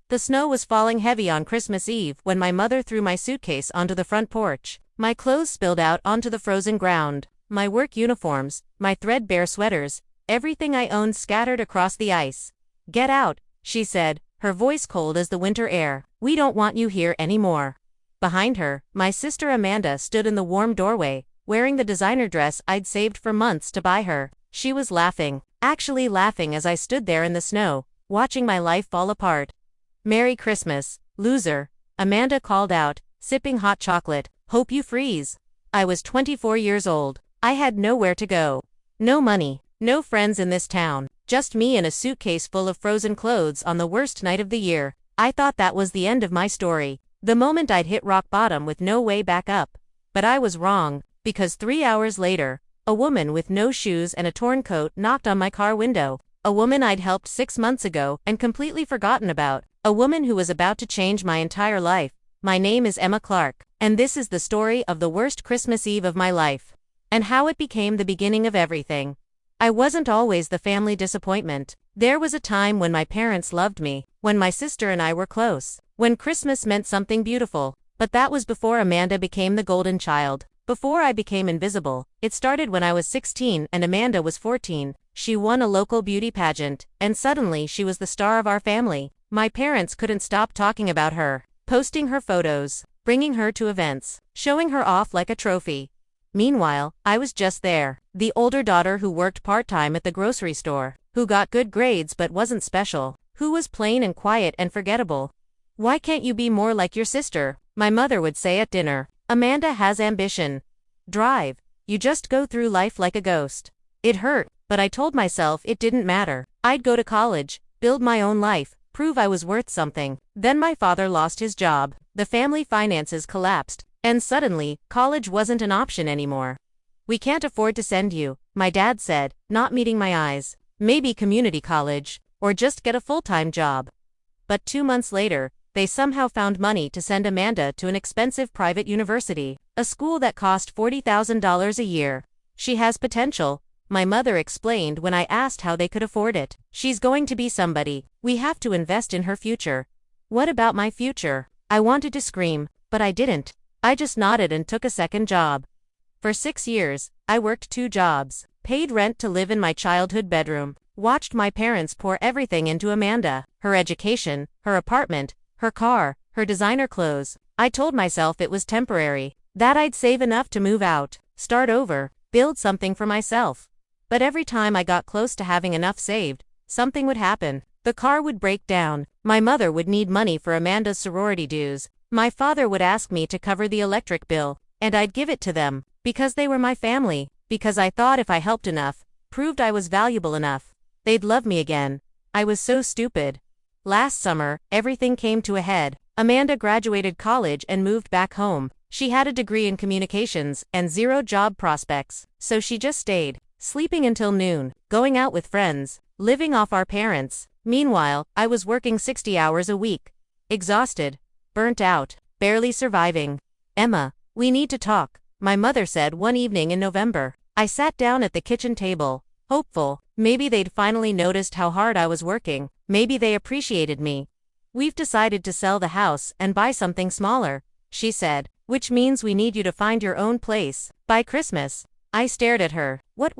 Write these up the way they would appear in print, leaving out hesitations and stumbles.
The snow was falling heavy on Christmas Eve when my mother threw my suitcase onto the front porch. My clothes spilled out onto the frozen ground. My work uniforms, my threadbare sweaters, everything I owned scattered across the ice. "Get out," she said, her voice cold as the winter air. "We don't want you here anymore." Behind her, my sister Amanda stood in the warm doorway, wearing the designer dress I'd saved for months to buy her. She was laughing, actually laughing as I stood there in the snow, watching my life fall apart. "Merry Christmas, loser," Amanda called out, sipping hot chocolate. "Hope you freeze." I was 24 years old. I had nowhere to go. No money, no friends in this town, just me and a suitcase full of frozen clothes on the worst night of the year. I thought that was the end of my story, the moment I'd hit rock bottom with no way back up. But I was wrong, because 3 hours later, a woman with no shoes and a torn coat knocked on my car window. A woman I'd helped 6 months ago and completely forgotten about. A woman who was about to change my entire life. My name is Emma Clark, and this is the story of the worst Christmas Eve of my life. And how it became the beginning of everything. I wasn't always the family disappointment. There was a time when my parents loved me, when my sister and I were close, when Christmas meant something beautiful. But that was before Amanda became the golden child, before I became invisible. It started when I was 16 and Amanda was 14. She won a local beauty pageant, and suddenly she was the star of our family. My parents couldn't stop talking about her, posting her photos, bringing her to events, showing her off like a trophy. Meanwhile, I was just there, the older daughter who worked part-time at the grocery store, who got good grades but wasn't special, who was plain and quiet and forgettable. "Why can't you be more like your sister?" my mother would say at dinner. "Amanda has ambition. Drive. You just go through life like a ghost." It hurt, but I told myself it didn't matter. I'd go to college, build my own life, prove I was worth something. Then my father lost his job, the family finances collapsed, and suddenly, college wasn't an option anymore. "We can't afford to send you," my dad said, not meeting my eyes. "Maybe community college, or just get a full-time job." But 2 months later, they somehow found money to send Amanda to an expensive private university, a school that cost $40,000 a year. "She has potential," my mother explained when I asked how they could afford it. "She's going to be somebody. We have to invest in her future." What about my future? I wanted to scream, but I didn't. I just nodded and took a second job. For 6 years, I worked 2 jobs, paid rent to live in my childhood bedroom, watched my parents pour everything into Amanda, her education, her apartment, her car, her designer clothes. I told myself it was temporary, that I'd save enough to move out, start over, build something for myself. But every time I got close to having enough saved, something would happen. The car would break down, my mother would need money for Amanda's sorority dues, my father would ask me to cover the electric bill, and I'd give it to them, because they were my family, because I thought if I helped enough, proved I was valuable enough, they'd love me again. I was so stupid. Last summer, everything came to a head. Amanda graduated college and moved back home. She had a degree in communications and 0 job prospects, so she just stayed, sleeping until noon, going out with friends, living off our parents. Meanwhile, I was working 60 hours a week. Exhausted. Burnt out, barely surviving. "Emma, we need to talk," my mother said one evening in November. I sat down at the kitchen table, hopeful, maybe they'd finally noticed how hard I was working, maybe they appreciated me. "We've decided to sell the house and buy something smaller," she said, "which means we need you to find your own place by Christmas." I stared at her. What?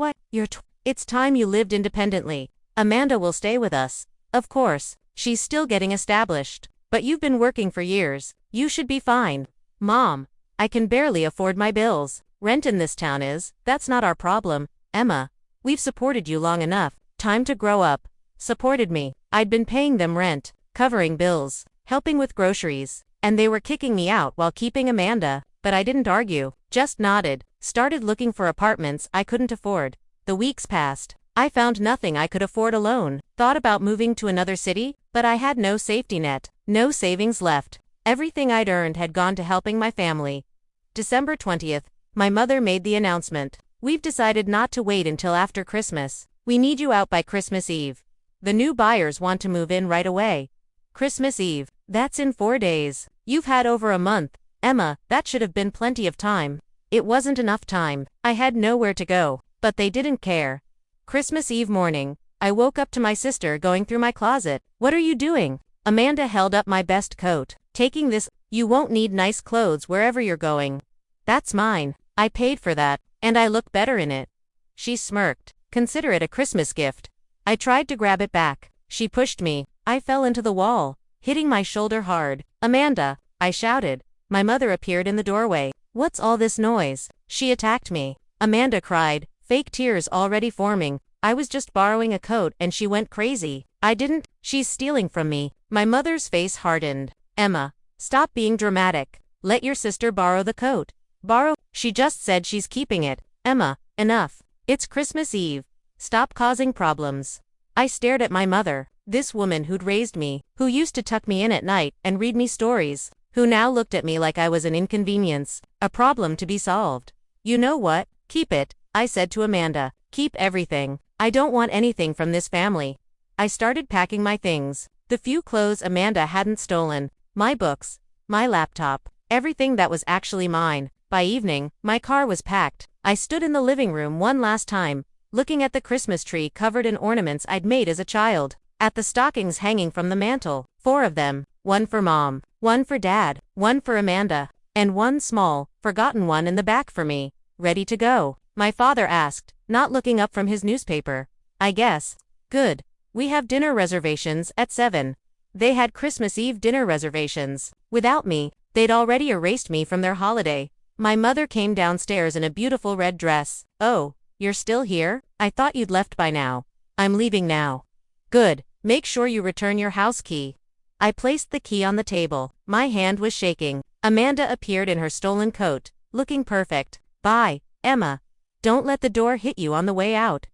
It's time you lived independently. Amanda will stay with us. Of course, she's still getting established. But you've been working for years. You should be fine. Mom, I can barely afford my bills. Rent in this town that's not our problem. Emma, we've supported you long enough. Time to grow up. Supported me. I'd been paying them rent, covering bills, helping with groceries, and they were kicking me out while keeping Amanda. But I didn't argue, just nodded, started looking for apartments I couldn't afford. The weeks passed. I found nothing I could afford alone, thought about moving to another city, but I had no safety net, no savings left. Everything I'd earned had gone to helping my family. December 20th, my mother made the announcement. "We've decided not to wait until after Christmas. We need you out by Christmas Eve. The new buyers want to move in right away." Christmas Eve, that's in 4 days. You've had over a month. Emma, that should have been plenty of time. It wasn't enough time. I had nowhere to go, but they didn't care. Christmas Eve morning, I woke up to my sister going through my closet. "What are you doing?" Amanda held up my best coat. Taking this, you won't need nice clothes wherever you're going. That's mine. I paid for that, and I look better in it. She smirked. Consider it a Christmas gift. I tried to grab it back. She pushed me. I fell into the wall, hitting my shoulder hard. Amanda, I shouted. My mother appeared in the doorway. What's all this noise? She attacked me. Amanda cried, fake tears already forming. I was just borrowing a coat and she went crazy. I didn't. She's stealing from me. My mother's face hardened. Emma, stop being dramatic. Let your sister borrow the coat. Borrow? She just said she's keeping it. Emma, enough. It's Christmas Eve. Stop causing problems. I stared at my mother, this woman who'd raised me, who used to tuck me in at night and read me stories, who now looked at me like I was an inconvenience, a problem to be solved. You know what? Keep it, I said to Amanda. Keep everything. I don't want anything from this family. I started packing my things. The few clothes Amanda hadn't stolen, my books, my laptop, everything that was actually mine. By evening, my car was packed. I stood in the living room one last time, looking at the Christmas tree covered in ornaments I'd made as a child, at the stockings hanging from the mantel, 4 of them, one for Mom, one for Dad, one for Amanda, and one small, forgotten one in the back for me. Ready to go? My father asked, not looking up from his newspaper. I guess. Good. We have dinner reservations at 7. They had Christmas Eve dinner reservations. Without me, they'd already erased me from their holiday. My mother came downstairs in a beautiful red dress. Oh, you're still here? I thought you'd left by now. I'm leaving now. Good. Make sure you return your house key. I placed the key on the table. My hand was shaking. Amanda appeared in her stolen coat, looking perfect. Bye, Emma. Don't let the door hit you on the way out.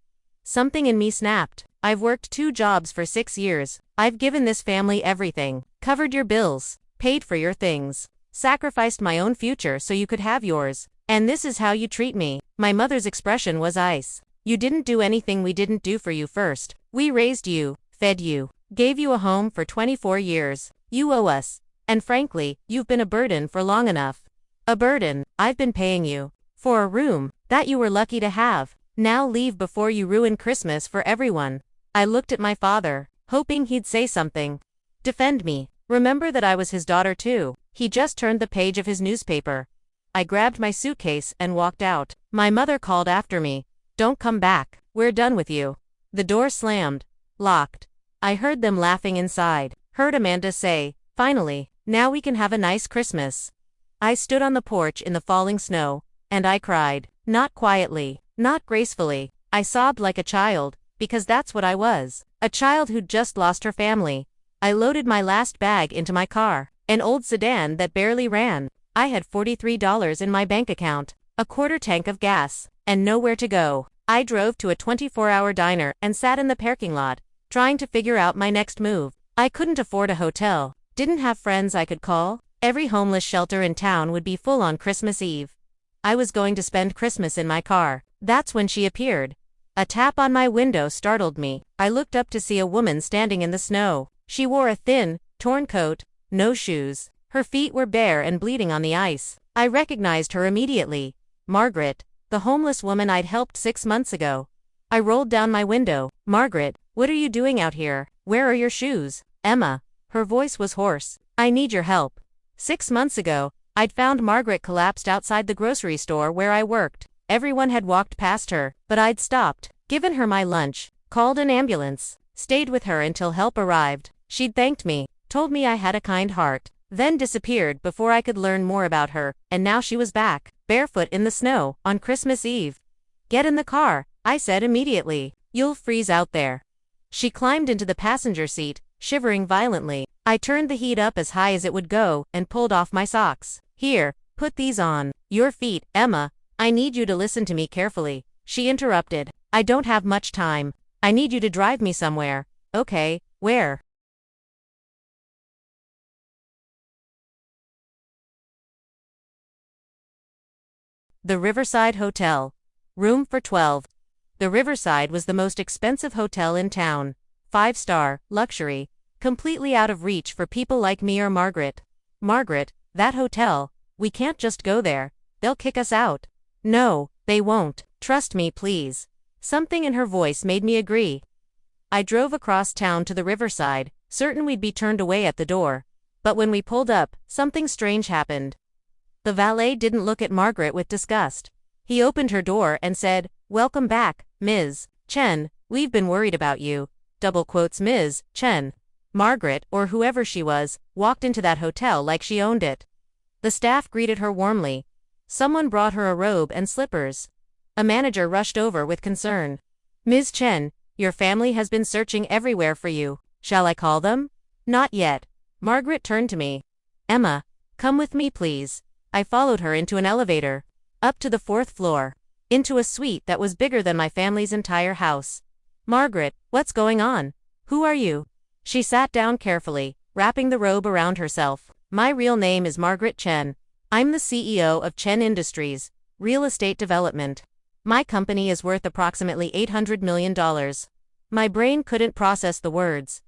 Something in me snapped. I've worked 2 jobs for 6 years. I've given this family everything. Covered your bills. Paid for your things. Sacrificed my own future so you could have yours. And this is how you treat me. My mother's expression was ice. You didn't do anything we didn't do for you first. We raised you, fed you, gave you a home for 24 years. You owe us. And frankly, you've been a burden for long enough. A burden. I've been paying you. For a room that you were lucky to have. Now leave before you ruin Christmas for everyone. I looked at my father, hoping he'd say something. Defend me. Remember that I was his daughter too. He just turned the page of his newspaper. I grabbed my suitcase and walked out. My mother called after me. Don't come back. We're done with you. The door slammed. Locked. I heard them laughing inside. Heard Amanda say, finally, now we can have a nice Christmas. I stood on the porch in the falling snow, and I cried. Not quietly, not gracefully. I sobbed like a child, because that's what I was. A child who'd just lost her family. I loaded my last bag into my car, an old sedan that barely ran. I had $43 in my bank account, a quarter tank of gas, and nowhere to go. I drove to a 24-hour diner and sat in the parking lot, trying to figure out my next move. I couldn't afford a hotel, didn't have friends I could call. Every homeless shelter in town would be full on Christmas Eve. I was going to spend Christmas in my car. That's when she appeared. A tap on my window startled me. I looked up to see a woman standing in the snow. She wore a thin, torn coat, no shoes. Her feet were bare and bleeding on the ice. I recognized her immediately. Margaret, the homeless woman I'd helped 6 months ago. I rolled down my window. Margaret, what are you doing out here? Where are your shoes? Emma. Her voice was hoarse. I need your help. 6 months ago, I'd found Margaret collapsed outside the grocery store where I worked. Everyone had walked past her, but I'd stopped, given her my lunch, called an ambulance, stayed with her until help arrived. She'd thanked me, told me I had a kind heart, then disappeared before I could learn more about her, and now she was back, barefoot in the snow, on Christmas Eve. Get in the car, I said immediately. You'll freeze out there. She climbed into the passenger seat, shivering violently. I turned the heat up as high as it would go, and pulled off my socks. Here, put these on. Your feet, Emma. I need you to listen to me carefully. She interrupted. I don't have much time. I need you to drive me somewhere. Okay, where? The Riverside Hotel. Room for 12. The Riverside was the most expensive hotel in town. 5-star, luxury, completely out of reach for people like me or Margaret. Margaret, that hotel, we can't just go there. They'll kick us out. No, they won't. Trust me, please. Something in her voice made me agree. I drove across town to the Riverside, certain we'd be turned away at the door. But when we pulled up, something strange happened. The valet didn't look at Margaret with disgust. He opened her door and said, "Welcome back, Ms. Chen. We've been worried about you." Double quotes Ms. Chen. Margaret, or whoever she was, walked into that hotel like she owned it. The staff greeted her warmly. Someone brought her a robe and slippers. A manager rushed over with concern. "Ms. Chen, your family has been searching everywhere for you. Shall I call them?" "Not yet." Margaret turned to me. "Emma, come with me please." I followed her into an elevator. Up to the 4th floor. Into a suite that was bigger than my family's entire house. "Margaret, what's going on? Who are you?" She sat down carefully, wrapping the robe around herself. "My real name is Margaret Chen. I'm the CEO of Chen Industries, Real Estate Development. My company is worth approximately $800 million. My brain couldn't process the words.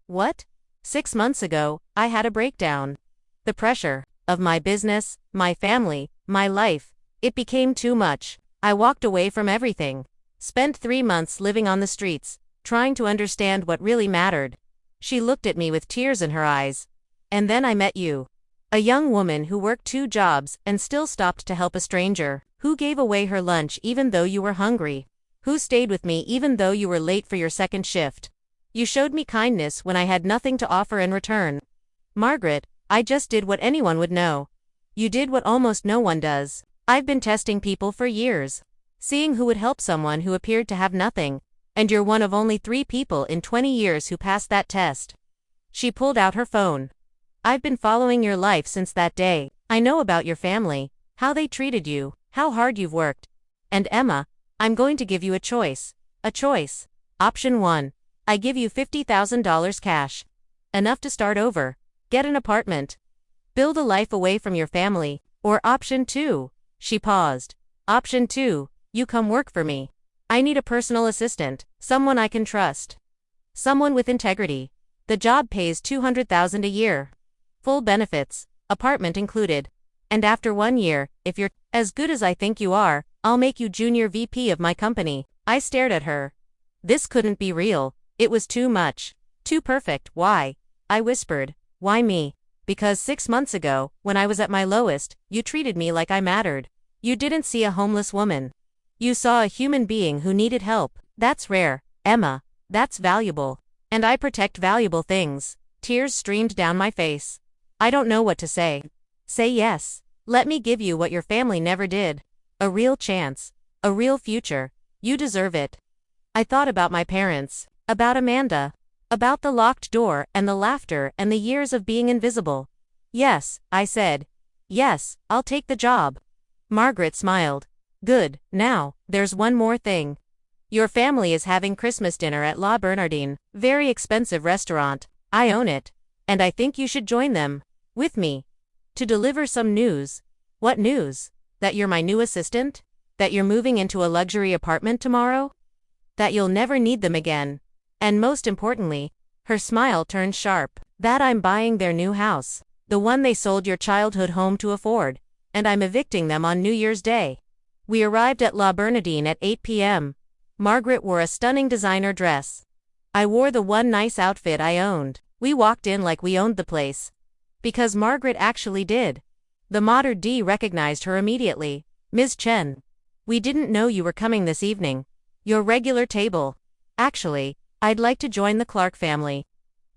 What? 6 months ago, I had a breakdown. The pressure of my business, my family, my life, it became too much. I walked away from everything. Spent 3 months living on the streets, trying to understand what really mattered." She looked at me with tears in her eyes. "And then I met you. A young woman who worked 2 jobs and still stopped to help a stranger, who gave away her lunch even though you were hungry, who stayed with me even though you were late for your second shift. You showed me kindness when I had nothing to offer in return. Margaret, I just did what anyone would know. You did what almost no one does. I've been testing people for years, seeing who would help someone who appeared to have nothing, and you're one of only 3 people in 20 years who passed that test." She pulled out her phone. "I've been following your life since that day. I know about your family, how they treated you, how hard you've worked. And Emma, I'm going to give you a choice. A choice. Option 1. I give you $50,000 cash. Enough to start over. Get an apartment. Build a life away from your family. Or option 2. She paused. Option 2. You come work for me. I need a personal assistant, someone I can trust. Someone with integrity. The job pays $200,000 a year. Full benefits, apartment included. And after 1 year, if you're as good as I think you are, I'll make you junior VP of my company." I stared at her. This couldn't be real. It was too much. Too perfect. "Why?" I whispered. "Why me?" "Because 6 months ago, when I was at my lowest, you treated me like I mattered. You didn't see a homeless woman. You saw a human being who needed help. That's rare, Emma. That's valuable. And I protect valuable things." Tears streamed down my face. "I don't know what to say." "Say yes. Let me give you what your family never did. A real chance. A real future. You deserve it." I thought about my parents. About Amanda. About the locked door and the laughter and the years of being invisible. "Yes," I said. "Yes, I'll take the job." Margaret smiled. "Good. Now, there's one more thing. Your family is having Christmas dinner at La Bernardine, very expensive restaurant. I own it. And I think you should join them. With me. To deliver some news." "What news? That you're my new assistant? That you're moving into a luxury apartment tomorrow? That you'll never need them again. And most importantly," her smile turned sharp, "that I'm buying their new house. The one they sold your childhood home to afford. And I'm evicting them on New Year's Day." We arrived at La Bernardine at 8 p.m. Margaret wore a stunning designer dress. I wore the one nice outfit I owned. We walked in like we owned the place. Because Margaret actually did. The maître d' recognized her immediately. "Ms. Chen. We didn't know you were coming this evening. Your regular table. Actually, I'd like to join the Clark family.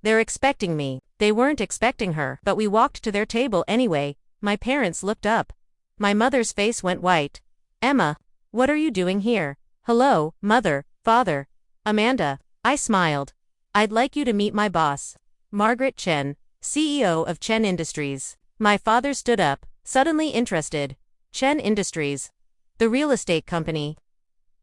They're expecting me." They weren't expecting her, but we walked to their table anyway. My parents looked up. My mother's face went white. "Emma, what are you doing here?" "Hello, Mother, Father. Amanda." I smiled. "I'd like you to meet my boss. Margaret Chen, CEO of Chen Industries." My father stood up, suddenly interested. "Chen Industries? The real estate company?"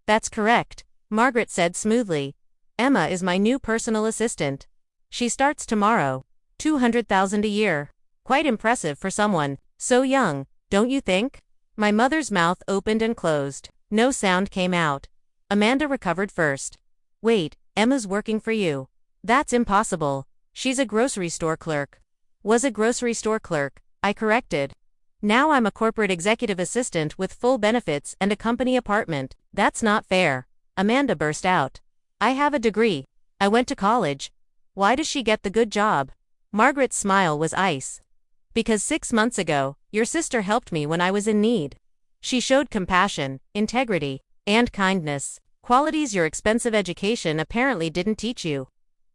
"That's correct," Margaret said smoothly. "Emma is my new personal assistant. She starts tomorrow. $200,000 a year. Quite impressive for someone so young, don't you think?" My mother's mouth opened and closed. No sound came out. Amanda recovered first. "Wait, Emma's working for you." "That's impossible. She's a grocery store clerk." "Was a grocery store clerk," I corrected. "Now I'm a corporate executive assistant with full benefits and a company apartment. That's not fair." Amanda burst out. "I have a degree. I went to college." Why does she get the good job? Margaret's smile was ice. Because 6 months ago, your sister helped me when I was in need. She showed compassion, integrity, and kindness, qualities your expensive education apparently didn't teach you.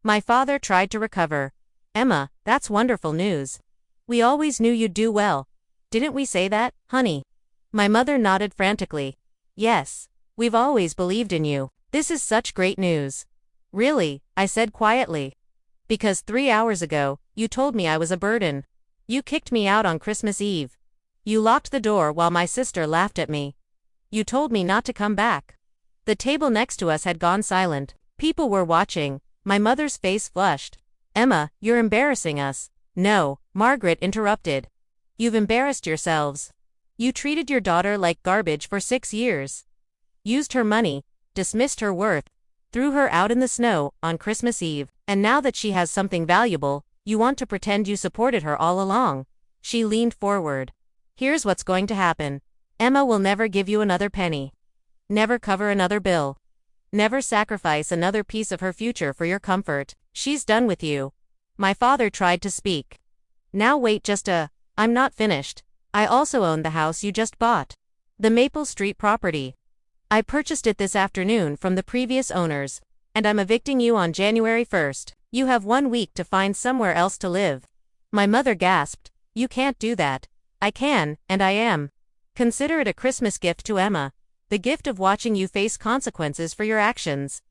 My father tried to recover. Emma, that's wonderful news. We always knew you'd do well. Didn't we say that, honey? My mother nodded frantically. Yes. We've always believed in you. This is such great news. Really, I said quietly. Because 3 hours ago, you told me I was a burden. You kicked me out on Christmas Eve. You locked the door while my sister laughed at me. You told me not to come back. The table next to us had gone silent. People were watching. My mother's face flushed. Emma, you're embarrassing us. No, Margaret interrupted. You've embarrassed yourselves. You treated your daughter like garbage for 6 years. Used her money, dismissed her worth, threw her out in the snow on Christmas Eve, and now that she has something valuable, you want to pretend you supported her all along. She leaned forward. Here's what's going to happen. Emma will never give you another penny. Never cover another bill. Never sacrifice another piece of her future for your comfort. She's done with you. My father tried to speak. Now wait I'm not finished. I also own the house you just bought. The Maple Street property. I purchased it this afternoon from the previous owners, and I'm evicting you on January 1st. You have 1 week to find somewhere else to live. My mother gasped. You can't do that. I can, and I am. Consider it a Christmas gift to Emma. The gift of watching you face consequences for your actions.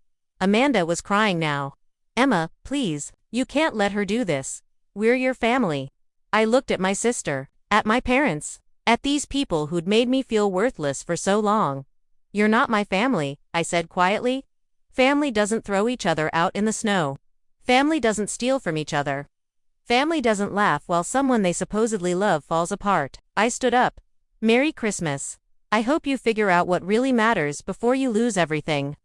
Amanda was crying now. Emma, please, you can't let her do this. We're your family. I looked at my sister, at my parents, at these people who'd made me feel worthless for so long. You're not my family, I said quietly. Family doesn't throw each other out in the snow. Family doesn't steal from each other. Family doesn't laugh while someone they supposedly love falls apart. I stood up. Merry Christmas. I hope you figure out what really matters before you lose everything.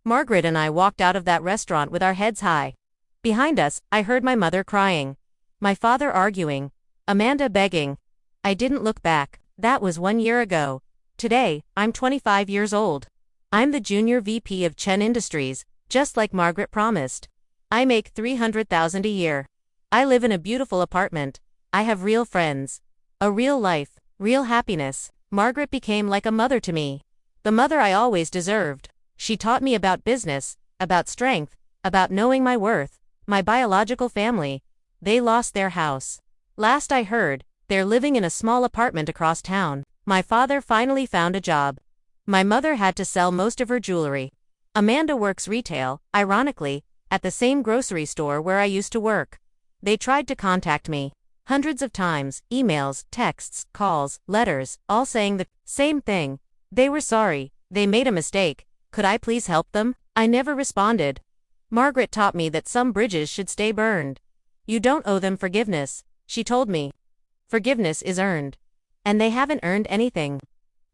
Margaret and I walked out of that restaurant with our heads high. Behind us, I heard my mother crying. My father arguing. Amanda begging. I didn't look back. That was 1 year ago. Today, I'm 25 years old. I'm the junior VP of Chen Industries, just like Margaret promised. I make $300,000 a year. I live in a beautiful apartment. I have real friends. A real life, real happiness. Margaret became like a mother to me. The mother I always deserved. She taught me about business, about strength, about knowing my worth. My biological family. They lost their house. Last I heard, they're living in a small apartment across town. My father finally found a job. My mother had to sell most of her jewelry. Amanda works retail, ironically, at the same grocery store where I used to work. They tried to contact me. Hundreds of times, emails, texts, calls, letters, all saying the same thing. They were sorry, they made a mistake. Could I please help them? I never responded. Margaret taught me that some bridges should stay burned. You don't owe them forgiveness, she told me. Forgiveness is earned. And they haven't earned anything.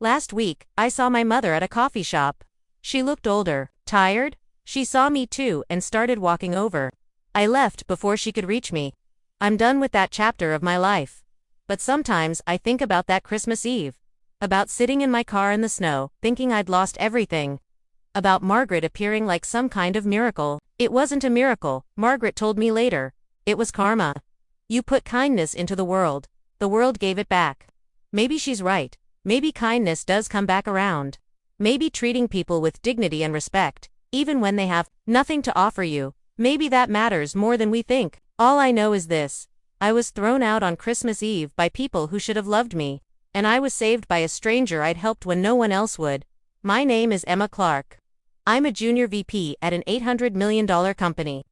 Last week, I saw my mother at a coffee shop. She looked older, tired. She saw me too and started walking over. I left before she could reach me. I'm done with that chapter of my life. But sometimes I think about that Christmas Eve. About sitting in my car in the snow, thinking I'd lost everything. About Margaret appearing like some kind of miracle. It wasn't a miracle, Margaret told me later. It was karma. You put kindness into the world gave it back. Maybe she's right. Maybe kindness does come back around. Maybe treating people with dignity and respect, even when they have nothing to offer you, maybe that matters more than we think. All I know is this. I was thrown out on Christmas Eve by people who should have loved me, and I was saved by a stranger I'd helped when no one else would. My name is Emma Clark. I'm a junior VP at an $800 million company.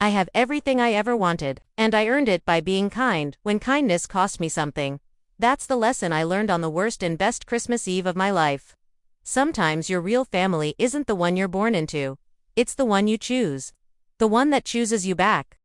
I have everything I ever wanted, and I earned it by being kind when kindness cost me something. That's the lesson I learned on the worst and best Christmas Eve of my life. Sometimes your real family isn't the one you're born into. It's the one you choose. The one that chooses you back.